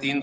3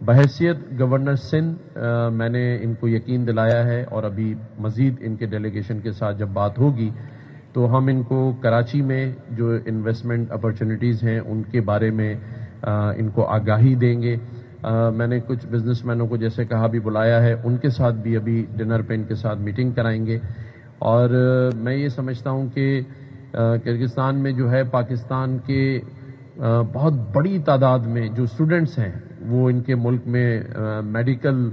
بحیثیت گورنر سندھ میں نے ان کو یقین دلایا ہے، اور ابھی مزید ان کے ڈیلیگیشن کے ساتھ جب بات ہوگی تو ہم ان کو کراچی میں جو انویسٹمنٹ اپرچونیٹیز ہیں ان کے بارے میں ان کو آگاہی دیں گے. میں نے کچھ بزنس مینوں کو جیسے کہا بھی بلایا ہے، ان کے ساتھ بھی ابھی ڈنر پہ ان کے ساتھ میٹنگ کرائیں گے. اور میں یہ سمجھتا ہوں کہ کرغزستان میں جو ہے پاکستان کے بہت بڑی تعداد میں جو اسٹوڈنٹس ہیں وہ ان کے ملک میں میڈیکل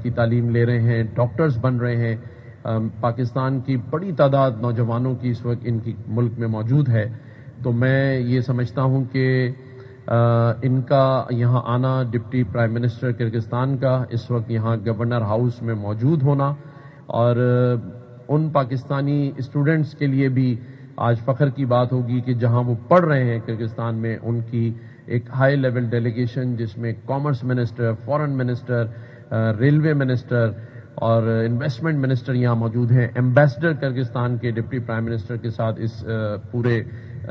کی تعلیم لے رہے ہیں، ڈاکٹرز بن رہے ہیں. پاکستان کی بڑی تعداد نوجوانوں کی اس وقت ان کی ملک میں موجود ہے. تو میں یہ سمجھتا ہوں کہ ان کا یہاں آنا، ڈپٹی پرائم منسٹر کرغزستان کا اس وقت یہاں گورنر ہاؤس میں موجود ہونا، اور ان پاکستانی اسٹوڈنٹس کے لیے بھی آج فخر کی بات ہوگی کہ جہاں وہ پڑھ رہے ہیں کرغزستان میں، ان کی ایک ہائی لیول ڈیلیگیشن جس میں commerce minister, foreign minister, railway minister اور انویسٹمنٹ منسٹر یہاں موجود ہیں. ایمبیسڈر کرغزستان کے ڈپٹی پرائم منسٹر کے ساتھ اس پورے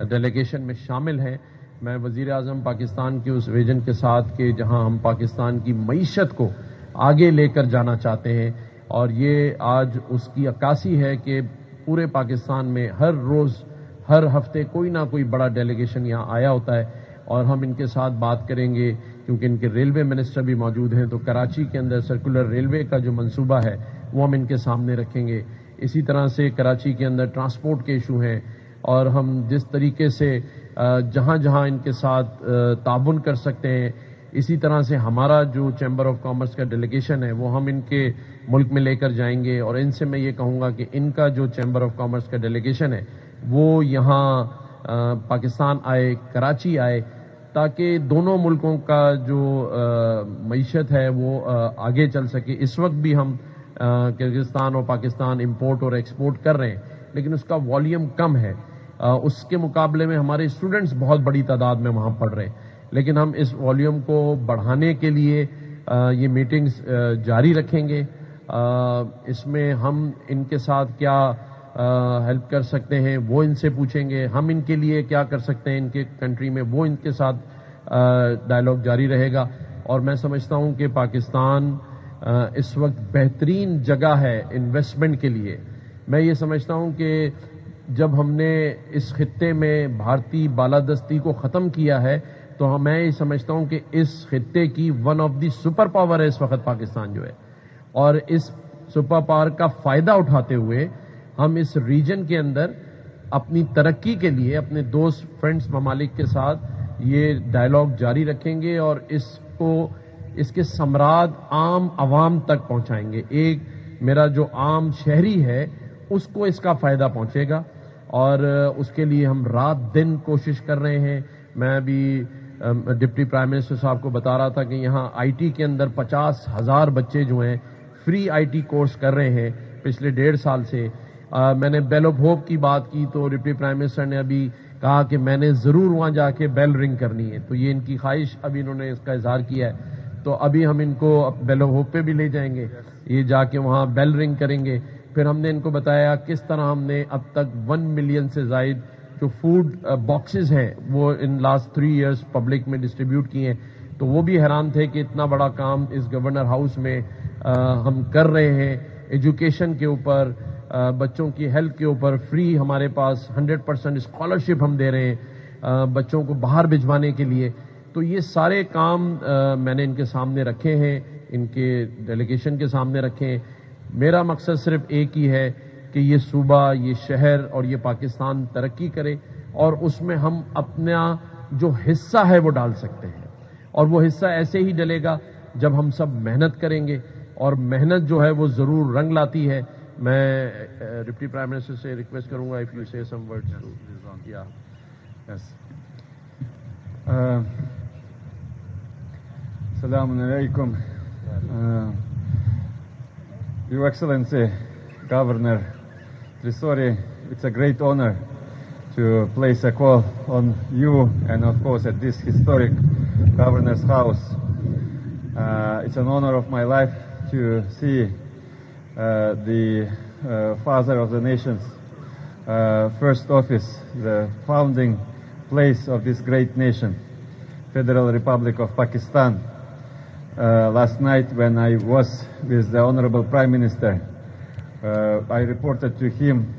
ڈیلیگیشن میں شامل ہیں. میں وزیر اعظم پاکستان کے اس ویژن کے ساتھ کہ جہاں ہم پاکستان کی معیشت کو آگے لے کر جانا چاہتے ہیں، اور یہ آج اس کی عکاسی ہے کہ پورے پاکستان میں ہر روز ہر ہفتے کوئی نہ کوئی بڑا ڈیلیگیشن یہاں آیا ہوتا ہے، اور ہم ان کے ساتھ بات کریں گے کیونکہ ان کے ریلوے منسٹر بھی موجود ہیں. تو کراچی کے اندر سرکولر ریلوے کا جو منصوبہ ہے وہ ہم ان کے سامنے رکھیں گے. اسی طرح سے کراچی کے اندر ٹرانسپورٹ کے ایشو ہیں، اور ہم جس طریقے سے جہاں جہاں ان کے ساتھ تعاون کر سکتے ہیں، اسی طرح سے ہمارا جو چیمبر آف کامرس کا ڈیلیگیشن ہے وہ ہم ان کے ملک میں لے کر جائیں گے. اور ان سے میں یہ کہوں گا کہ ان کا جو چیمبر آف کامرس کا ڈیلیگیشن ہے وہ یہاں پاکستان آئے، کراچی آئے، تاکہ دونوں ملکوں کا جو معیشت ہے وہ آگے چل سکے. اس وقت بھی ہم کرغزستان اور پاکستان امپورٹ اور ایکسپورٹ کر رہے ہیں، لیکن اس کا والیوم کم ہے. اس کے مقابلے میں ہمارے اسٹوڈنٹس بہت بڑی تعداد میں وہاں پڑھ رہے ہیں، لیکن ہم اس والیوم کو بڑھانے کے لیے یہ میٹنگز جاری رکھیں گے. اس میں ہم ان کے ساتھ کیا ہیلپ کر سکتے ہیں وہ ان سے پوچھیں گے، ہم ان کے لیے کیا کر سکتے ہیں ان کے کنٹری میں وہ ان کے ساتھ ڈائلاگ جاری رہے گا. اور میں سمجھتا ہوں کہ پاکستان اس وقت بہترین جگہ ہے انویسٹمنٹ کے لیے. میں یہ سمجھتا ہوں کہ جب ہم نے اس خطے میں بھارتی بالادستی کو ختم کیا ہے تو میں یہ سمجھتا ہوں کہ اس خطے کی one of the super power ہے اس وقت پاکستان جو ہے، اور اس سپر پاور کا فائدہ اٹھاتے ہوئے ہم اس ریجن کے اندر اپنی ترقی کے لیے اپنے دوست فرینڈز ممالک کے ساتھ یہ ڈائلاگ جاری رکھیں گے، اور اس کے ثمرات عام عوام تک پہنچائیں گے. ایک میرا جو عام شہری ہے اس کو اس کا فائدہ پہنچے گا، اور اس کے لیے ہم رات دن کوشش کر رہے ہیں. میں ابھی ڈپٹی پرائم منسٹر صاحب کو بتا رہا تھا کہ یہاں آئی ٹی کے اندر 50,000 بچے جو ہیں فری آئی ٹی کورس کر رہے ہیں پچھلے 1.5 سال سے. میں نے بیل آف ہوپ کی بات کی تو ڈپٹی پرائم منسٹر نے ابھی کہا کہ میں نے ضرور وہاں جا کے بیل رنگ کرنی ہے. تو یہ ان کی خواہش ابھی انہوں نے اس کا اظہار کیا ہے. تو ابھی ہم ان کو بیل آف ہوپ پہ بھی لے جائیں گے، یہ جا کے وہاں بیل رنگ کریں گے. پھر ہم نے ان کو بتایا کس طرح ہم نے اب تک 1 ملین سے زائد جو فوڈ باکسز ہیں وہ ان لاسٹ 3 ایئرز پبلک میں ڈسٹریبیوٹ کیے ہیں. تو وہ بھی حیران تھے کہ اتنا بڑا کام اس گورنر ہاؤس میں ہم کر رہے ہیں. ایجوکیشن کے اوپر، بچوں کی ہیلتھ کے اوپر فری ہمارے پاس 100% اسکالرشپ ہم دے رہے ہیں بچوں کو باہر بھجوانے کے لیے. تو یہ سارے کام میں نے ان کے سامنے رکھے ہیں، ان کے ڈیلیگیشن کے سامنے رکھے ہیں. میرا مقصد صرف ایک ہی ہے کہ یہ صوبہ، یہ شہر اور یہ پاکستان ترقی کرے، اور اس میں ہم اپنا جو حصہ ہے وہ ڈال سکتے ہیں. اور وہ حصہ ایسے ہی ڈلے گا جب ہم سب محنت کریں گے، اور محنت جو ہے وہ ضرور رنگ لاتی ہے. میں ڈپٹی پرائم منسٹر سے ریکویسٹ کروں گا if you say some words to yeah. Yes. Assalamu alaikum. Your Excellency, Governor Trisori, it's a great honor to place a call on you and of course at this historic Governor's House. It's an honor of my life to see the father of the nation's first office, the founding place of this great nation, Federal Republic of Pakistan. last night when I was with the Honorable Prime Minister. I reported to him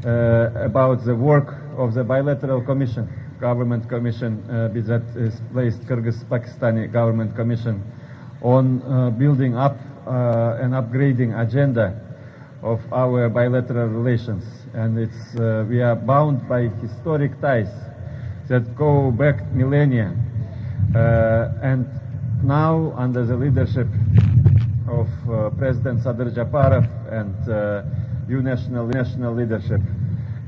about the work of the bilateral commission, government commission, that is placed Kyrgyz-Pakistani government commission, on building up and upgrading agenda of our bilateral relations. And we are bound by historic ties that go back millennia. And now, under the leadership of President Sadir Japarov and new national leadership,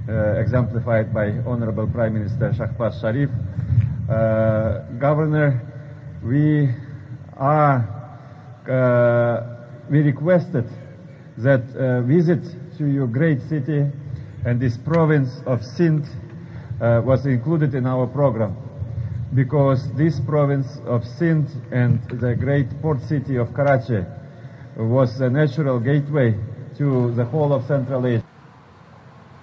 exemplified by Honorable Prime Minister Shahbaz Sharif, Governor, we requested that visit to your great city, and this province of Sindh was included in our program, because this province of Sindh and the great port city of Karachi was a natural gateway to the whole of Central Asia.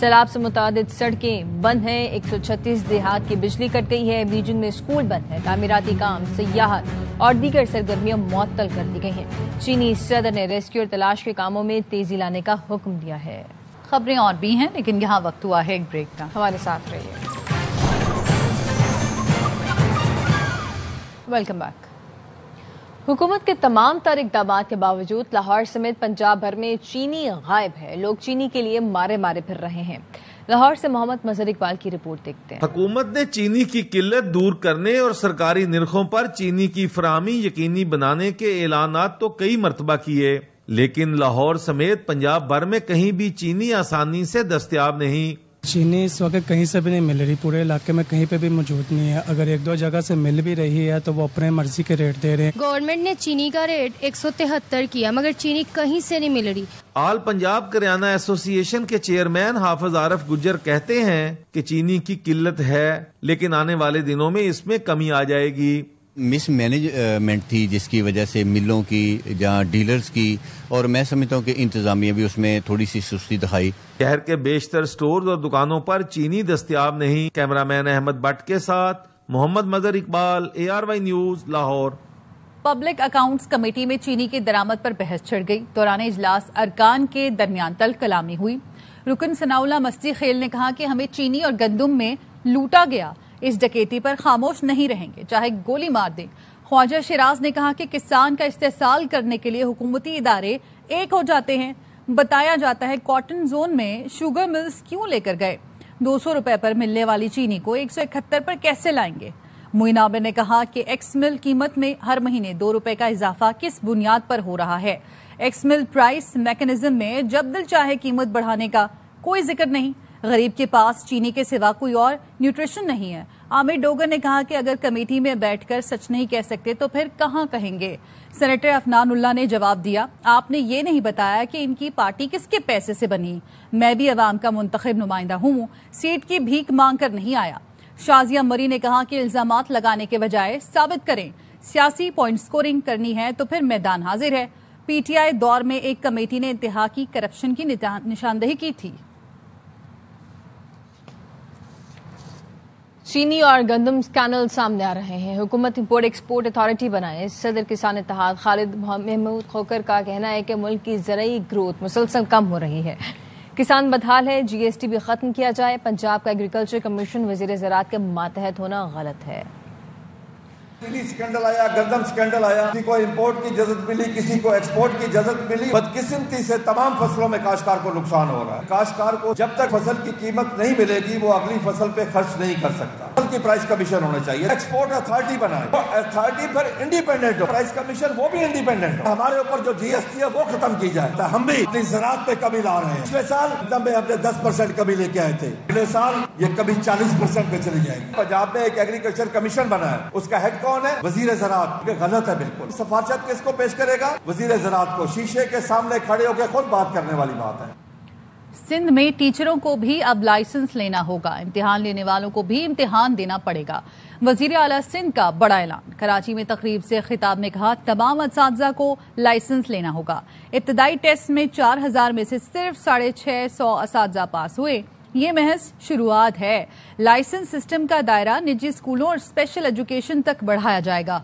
سیلاب سے متعدد سڑکیں بند ہیں، 136 دیہات کی بجلی کٹ گئی ہے، بیجنگ میں اسکول بند ہے، تعمیراتی کام، سیاحت اور دیگر سرگرمیاں معطل کر دی گئی ہیں۔ چینی صدر نے ریسکیو اور تلاش کے کاموں میں تیزی لانے کا حکم دیا ہے۔ خبریں اور بھی ہیں لیکن یہاں وقت ہوا ہے ایک بریک کا، ہمارے ساتھ رہیے۔ Welcome back. حکومت کے تمام تر اقدامات کے باوجود لاہور سمیت پنجاب بھر میں چینی غائب ہے، لوگ چینی کے لیے مارے مارے پھر رہے ہیں۔ لاہور سے محمد مظہر اقبال کی رپورٹ دیکھتے ہیں۔ حکومت نے چینی کی قلت دور کرنے اور سرکاری نرخوں پر چینی کی فراہمی یقینی بنانے کے اعلانات تو کئی مرتبہ کیے، لیکن لاہور سمیت پنجاب بھر میں کہیں بھی چینی آسانی سے دستیاب نہیں۔ چینی اس وقت کہیں سے بھی نہیں مل رہی، پورے علاقے میں کہیں پہ بھی موجود نہیں ہے، اگر ایک دو جگہ سے مل بھی رہی ہے تو وہ اپنے مرضی کے ریٹ دے رہے ہیں۔ گورنمنٹ نے چینی کا ریٹ 173 کیا مگر چینی کہیں سے نہیں مل رہی۔ آل پنجاب کریانہ ایسوسی ایشن کے چیئرمین حافظ عارف گجر کہتے ہیں کہ چینی کی قلت ہے لیکن آنے والے دنوں میں اس میں کمی آ جائے گی۔ مس مینجمنٹ تھی جس کی وجہ سے ملوں کی جہاں ڈیلرز کی، اور میں سمجھتا ہوں کہ انتظامیہ بھی اس میں تھوڑی سی سستی دکھائی۔ شہر کے بیشتر سٹورز اور دکانوں پر چینی دستیاب نہیں۔ کیمرہ مین احمد بٹ کے ساتھ Muhammad Mazhar Iqbal, ARY news, Lahore. Public accounts committee میں چینی کی درآمد پر بحث چھڑ گئی۔ دوران اجلاس ارکان کے درمیان تل کلامی ہوئی۔ رکن ثناء اللہ مستی خیل نے کہا کہ ہمیں چینی اور گندم میں لوٹا گیا، اس ڈکیتی پر خاموش نہیں رہیں گے چاہے گولی مار دیں۔ خواجہ شیراز نے کہا کہ کسان کا استحصال کرنے کے لیے حکومتی ادارے ایک ہو جاتے ہیں۔ بتایا جاتا ہے کاٹن زون میں شوگر ملز کیوں لے کر گئے، 200 روپے پر ملنے والی چینی کو 171 پر کیسے لائیں گے۔ معین عامر نے کہا کہ ایکس مل قیمت میں ہر مہینے 2 روپے کا اضافہ کس بنیاد پر ہو رہا ہے۔ ایکس مل پرائس میکنزم میں جب دل چاہے قیمت بڑھانے کا کوئی ذکر نہیں۔ غریب کے پاس چینی کے سوا کوئی اور نیوٹریشن نہیں ہے۔ عامر ڈوگر نے کہا کہ اگر کمیٹی میں بیٹھ کر سچ نہیں کہہ سکتے تو پھر کہاں کہیں گے۔ سینیٹر افنان اللہ نے جواب دیا، آپ نے یہ نہیں بتایا کہ ان کی پارٹی کس کے پیسے سے بنی، میں بھی عوام کا منتخب نمائندہ ہوں، سیٹ کی بھیک مانگ کر نہیں آیا۔ شازیہ مری نے کہا کہ الزامات لگانے کے بجائے ثابت کریں، سیاسی پوائنٹ سکورنگ کرنی ہے تو پھر میدان حاضر ہے۔ PTI دور میں ایک کمیٹی نے انتہا کی کرپشن کی نشاندہی کی تھی۔ چینی اور گندم اسکینڈل سامنے آ رہے ہیں، حکومت امپورٹ ایکسپورٹ اتھارٹی بنائے۔ صدر کسان اتحاد خالد محمود خوکر کا کہنا ہے کہ ملک کی زرعی گروتھ مسلسل کم ہو رہی ہے، کسان بدحال ہے، GST بھی ختم کیا جائے۔ پنجاب کا ایگریکلچر کمیشن وزیر زراعت کے ماتحت ہونا غلط ہے۔ چینی اسکینڈل آیا، گندم اسکینڈل آیا، کسی کو امپورٹ کی اجازت ملی، کسی کو ایکسپورٹ کی اجازت ملی۔ بدقسمتی سے تمام فصلوں میں کاشتکار کو نقصان ہو رہا ہے۔ کاشتکار کو جب تک فصل کی قیمت نہیں ملے گی وہ اگلی فصل پہ خرچ نہیں کر سکتا۔ فصل کی پرائس کمیشن ہونا چاہیے، ایکسپورٹ اتھارٹی بنائے، اتھارٹی پھر انڈیپینڈنٹ ہو، پرائس کمیشن وہ بھی انڈیپینڈنٹ ہو۔ ہمارے اوپر جو GST ہے وہ ختم کی جائے۔ ہم بھی اپنی زراعت پہ کمی لا رہے ہیں، پچھلے سال گندم میں ہم نے 10% کمی لے کے آئے تھے، اگلے سال یہ کمی 40% پہ چلی جائے گی۔ پنجاب میں ایک ایگریکلچر کمیشن بنا ہے، اس کا ہیڈ کون ہے؟ وزیر زراعت۔ یہ غلط ہے بالکل۔ سفارشات کس کو پیش کرے گا؟ وزیر زراعت کو۔ شیشے کے سامنے کھڑے ہو کے خود بات کرنے والی بات ہے۔ سندھ میں ٹیچروں کو بھی اب لائسنس لینا ہوگا، امتحان لینے والوں کو بھی امتحان دینا پڑے گا۔ وزیر اعلیٰ سندھ کا بڑا اعلان۔ کراچی میں تقریب سے خطاب میں کہا تمام اساتذہ کو لائسنس لینا ہوگا۔ ابتدائی ٹیسٹ میں 4000 میں سے صرف 650 اساتذہ پاس ہوئے، یہ محض شروعات ہے۔ لائسنس سسٹم کا دائرہ نجی اسکولوں اور اسپیشل ایجوکیشن تک بڑھایا جائے گا۔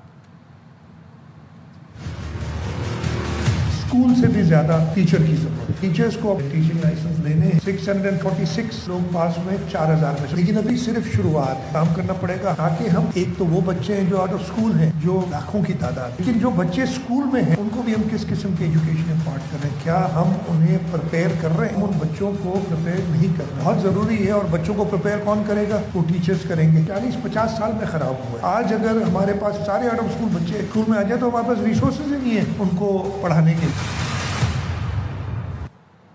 اسکول سے بھی زیادہ ٹیچر کی ضرورت ہے۔ ٹیچرز کو ٹیچنگ لائسنس لینے 646 لوگ پاس ہوئے 4000 میں سے، لیکن ابھی صرف شروعات ہے، کام کرنا پڑے گا تاکہ ہم ایک تو وہ بچے ہیں جو آؤٹ آف اسکول ہیں جو لاکھوں کی تعداد، لیکن جو بچے اسکول میں ہیں ان کو بھی ہم کس قسم کی ایجوکیشن امپارٹ کر رہے ہیں، کیا ہم انہیں پریپیئر کر رہے ہیں؟ ان بچوں کو پریپیئر نہیں کر رہے، بہت ضروری ہے۔ اور بچوں کو پریپیئر کون کرے گا؟ وہ ٹیچرز کریں گے۔ 40-50 سال میں خراب ہوا ہے۔ آج اگر ہمارے پاس سارے آؤٹ آف اسکول بچے اسکول میں آ جائے تو ہمارے پاس ریسورسز ہی نہیں ہیں ان کو پڑھانے کے لیے۔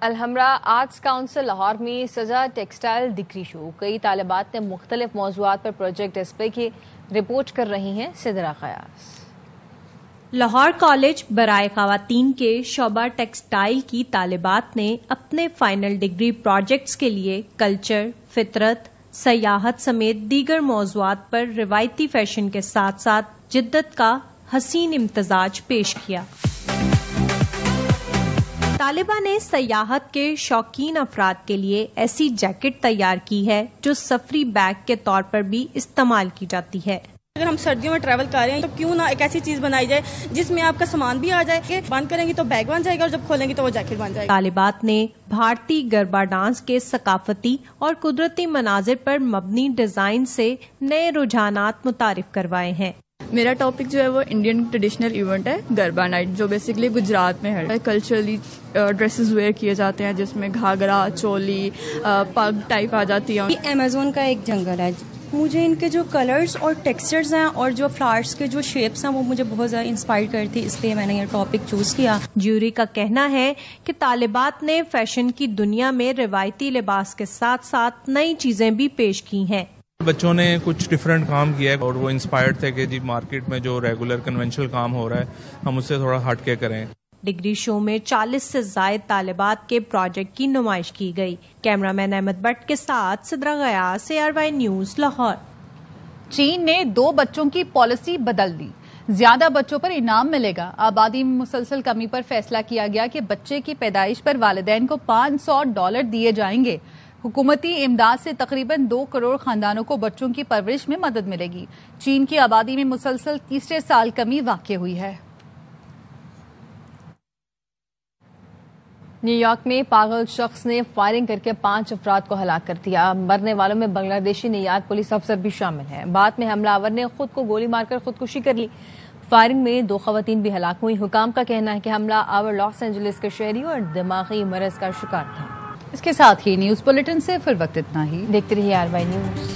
الحمرا آرٹس کونسل لاہور میں سزا ٹیکسٹائل ڈگری شو، کئی طالبات نے مختلف موضوعات پر پروجیکٹ ڈسپلے کی رپورٹ کر رہی ہیں۔ سدرا قیاس۔ لاہور کالج برائے خواتین کے شعبہ ٹیکسٹائل کی طالبات نے اپنے فائنل ڈگری پروجیکٹس کے لیے کلچر، فطرت، سیاحت سمیت دیگر موضوعات پر روایتی فیشن کے ساتھ ساتھ جدت کا حسین امتزاج پیش کیا۔ طالبہ نے سیاحت کے شوقین افراد کے لیے ایسی جیکٹ تیار کی ہے جو سفری بیگ کے طور پر بھی استعمال کی جاتی ہے۔ اگر ہم سردیوں میں ٹریول کر رہے ہیں تو کیوں نہ ایک ایسی چیز بنائی جائے جس میں آپ کا سامان بھی آ جائے کہ بند کریں گی تو بیگ بن جائے گا اور جب کھولیں گی تو وہ جیکٹ بن جائے گا۔ طالبات نے بھارتی گربا ڈانس کے ثقافتی اور قدرتی مناظر پر مبنی ڈیزائن سے نئے رجحانات متعارف کروائے ہیں۔ میرا ٹاپک جو ہے وہ انڈین ٹریڈیشنل ایونٹ ہے گربا نائٹ، جو بیسکلی گجرات میں ہے۔ کلچرلی ڈریسز ویئر کیے جاتے ہیں جس میں گھاگرا، چولی، پگ ٹائپ آ جاتی ہے۔ یہ امیزون کا ایک جنگل ہے، مجھے ان کے جو کلرز اور ٹیکسچرز ہیں اور جو فلاورز کے جو شیپس ہیں وہ مجھے بہت زیادہ انسپائر کرتی، اس لیے میں نے یہ ٹاپک چوز کیا۔ جیوری کا کہنا ہے کہ طالبات نے فیشن کی دنیا میں روایتی لباس کے ساتھ ساتھ نئی چیزیں بھی پیش کی ہیں۔ بچوں نے کچھ ڈفرینٹ کام کیا ہے اور وہ انسپائرڈ تھے کہ جی مارکیٹ میں جو ریگولر کنونشنل کام ہو رہا ہے ہم اس سے تھوڑا ہٹ کے کریں۔ ڈگری شو میں 40 سے زائد طالبات کے پروجیکٹ کی نمائش کی گئی۔ کیمرہ مین احمد بٹ کے ساتھ صدرہ غیاث، ARY نیوز، لاہور۔ چین نے 2 بچوں کی پالیسی بدل دی، زیادہ بچوں پر انعام ملے گا۔ آبادی میں مسلسل کمی پر فیصلہ کیا گیا کہ بچے کی پیدائش پر والدین کو $500 دیے جائیں گے۔ حکومتی امداد سے تقریباً 2 کروڑ خاندانوں کو بچوں کی پرورش میں مدد ملے گی۔ چین کی آبادی میں مسلسل تیسرے سال کمی واقع ہوئی ہے۔ نیو یارک میں پاگل شخص نے فائرنگ کر کے 5 افراد کو ہلاک کر دیا۔ مرنے والوں میں بنگلہ دیشی نژاد پولیس افسر بھی شامل ہیں۔ بعد میں حملہ آور نے خود کو گولی مار کر خودکشی کر لی۔ فائرنگ میں 2 خواتین بھی ہلاک ہوئی۔ حکام کا کہنا ہے کہ حملہ آور لاس اینجلس کے شہری اور دماغی مرض کا شکار تھا۔ اس کے ساتھ ہی نیوز بلیٹن سے فی الوقت اتنا ہی۔ دیکھتے رہیے ARY نیوز۔